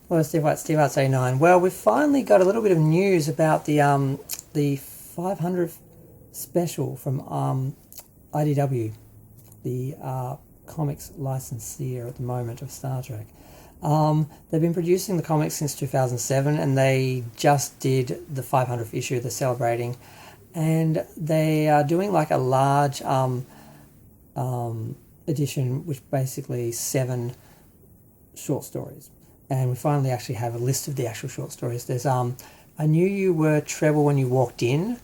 Hello, Steve White, Steve Arts 89. Well, we've finally got a little bit of news about the 500th special from IDW, the comics licensor at the moment of Star Trek. They've been producing the comics since 2007, and they just did the 500th issue they're celebrating, and they are doing like a large edition, which basically 7 short stories. And we finally actually have a list of the actual short stories. There's I Knew You Were Treble When You Walked In,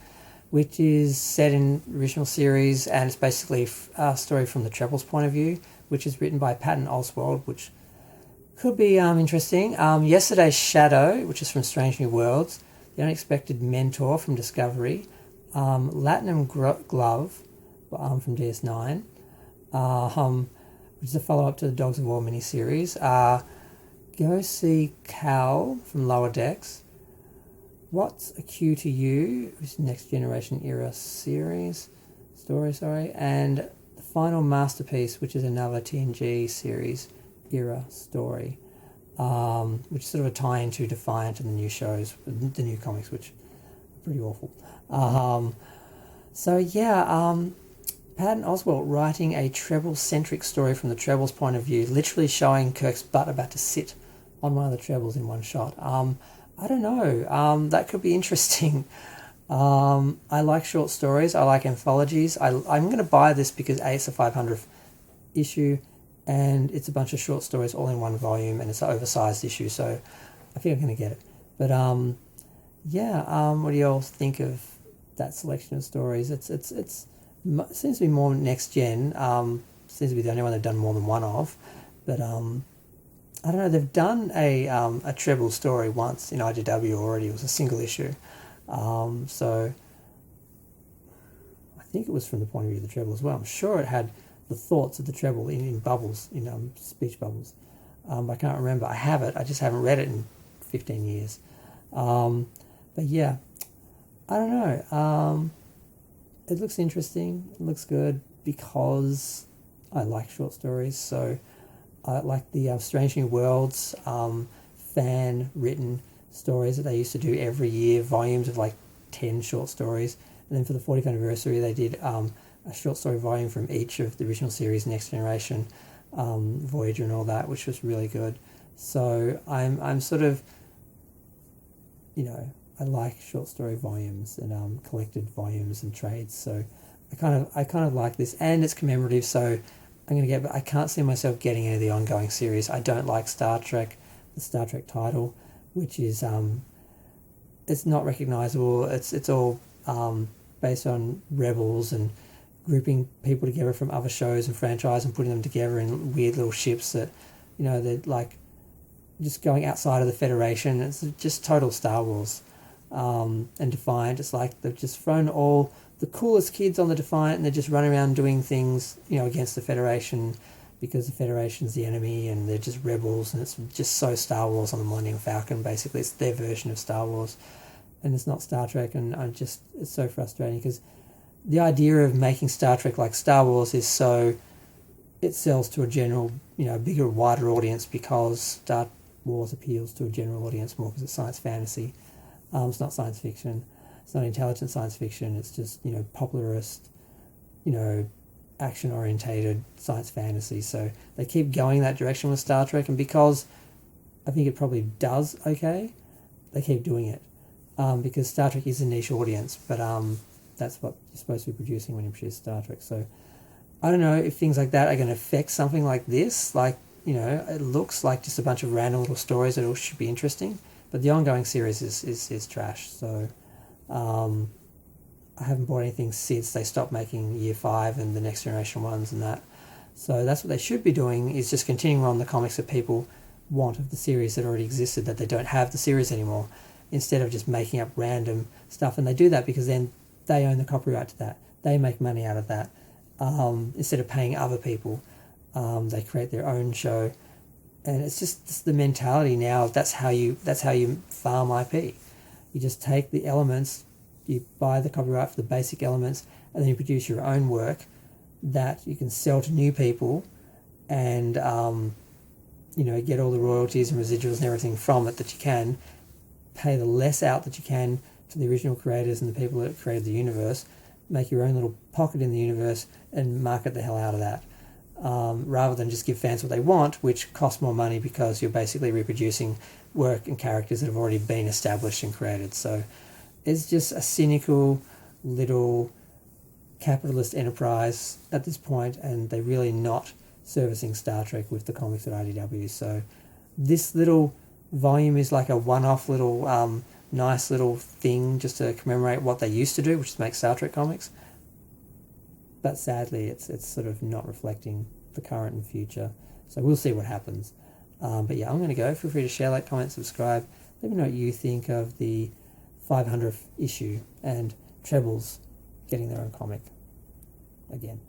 which is set in the original series, and it's basically a story from the Treble's point of view, which is written by Patton Oswalt, which could be interesting. Yesterday's Shadow, which is from Strange New Worlds. The Unexpected Mentor from Discovery. Latinum Glove from DS9, which is a follow-up to the Dogs of War miniseries. Go See Cal from Lower Decks. What's a Q to You, which is Next Generation Era story, and the Final Masterpiece, which is another TNG series era story, which is sort of a tie-in to Defiant and the new shows, the new comics, which are pretty awful. Patton Oswalt writing a Treble-centric story from the Treble's point of view, literally showing Kirk's butt about to sit on one of the Trebles in one shot. I don't know. That could be interesting. I like short stories. I like anthologies. I'm going to buy this because A, it's a 500th issue, and it's a bunch of short stories all in one volume, and it's an oversized issue, so I think I'm going to get it. But what do you all think of that selection of stories? It seems to be more next gen. Seems to be the only one they've done more than one of, but I don't know. They've done a treble story once in IDW already. It was a single issue, so I think it was from the point of view of the treble as well. I'm sure it had the thoughts of the treble in bubbles, in speech bubbles. I can't remember. I have it. I just haven't read it in 15 years. But yeah, I don't know. It looks interesting. It looks good because I like short stories. So I like the Strange New Worlds fan-written stories that they used to do every year, volumes of like 10 short stories. And then for the 40th anniversary, they did a short story volume from each of the original series, Next Generation, Voyager and all that, which was really good. So I'm sort of, I like short story volumes and collected volumes and trades. So I kind of like this, and it's commemorative. So I'm gonna but I can't see myself getting any of the ongoing series. I don't like Star Trek, the Star Trek title, which is it's not recognizable. It's all based on rebels and grouping people together from other shows and franchise and putting them together in weird little ships that, they're like just going outside of the Federation. It's just total Star Wars. And Defiant, it's like they've just thrown all the coolest kids on the Defiant, and they're just running around doing things, against the Federation, because the Federation's the enemy and they're just rebels, and it's just so Star Wars on the Millennium Falcon. Basically, it's their version of Star Wars, and it's not Star Trek. And it's so frustrating because the idea of making Star Trek like Star Wars is so it sells to a general, bigger, wider audience, because Star Wars appeals to a general audience more because it's science fantasy. It's not science fiction. It's not intelligent science fiction. It's just, popularist, action-orientated science fantasy. So they keep going that direction with Star Trek, and because I think it probably does okay, they keep doing it. Because Star Trek is a niche audience, but that's what you're supposed to be producing when you produce Star Trek. So I don't know if things like that are going to affect something like this. Like, it looks like just a bunch of random little stories that all should be interesting. But the ongoing series is trash, so I haven't bought anything since they stopped making Year 5 and the Next Generation ones and that. So that's what they should be doing, is just continuing on the comics that people want of the series that already existed, that they don't have the series anymore, instead of just making up random stuff. And they do that because then they own the copyright to that. They make money out of that. Instead of paying other people, they create their own show. And it's the mentality now. That's how you farm IP. You just take the elements, you buy the copyright for the basic elements, and then you produce your own work that you can sell to new people, and get all the royalties and residuals and everything from it that you can, pay the less out that you can to the original creators and the people that created the universe, make your own little pocket in the universe and market the hell out of that. Rather than just give fans what they want, which costs more money because you're basically reproducing work and characters that have already been established and created. So it's just a cynical little capitalist enterprise at this point, and they're really not servicing Star Trek with the comics at IDW. So this little volume is like a one-off little nice little thing just to commemorate what they used to do, which is make Star Trek comics. But sadly, it's sort of not reflecting the current and future. So we'll see what happens. But yeah, I'm going to go. Feel free to share, like, comment, subscribe. Let me know what you think of the 500th issue and Trebles getting their own comic again.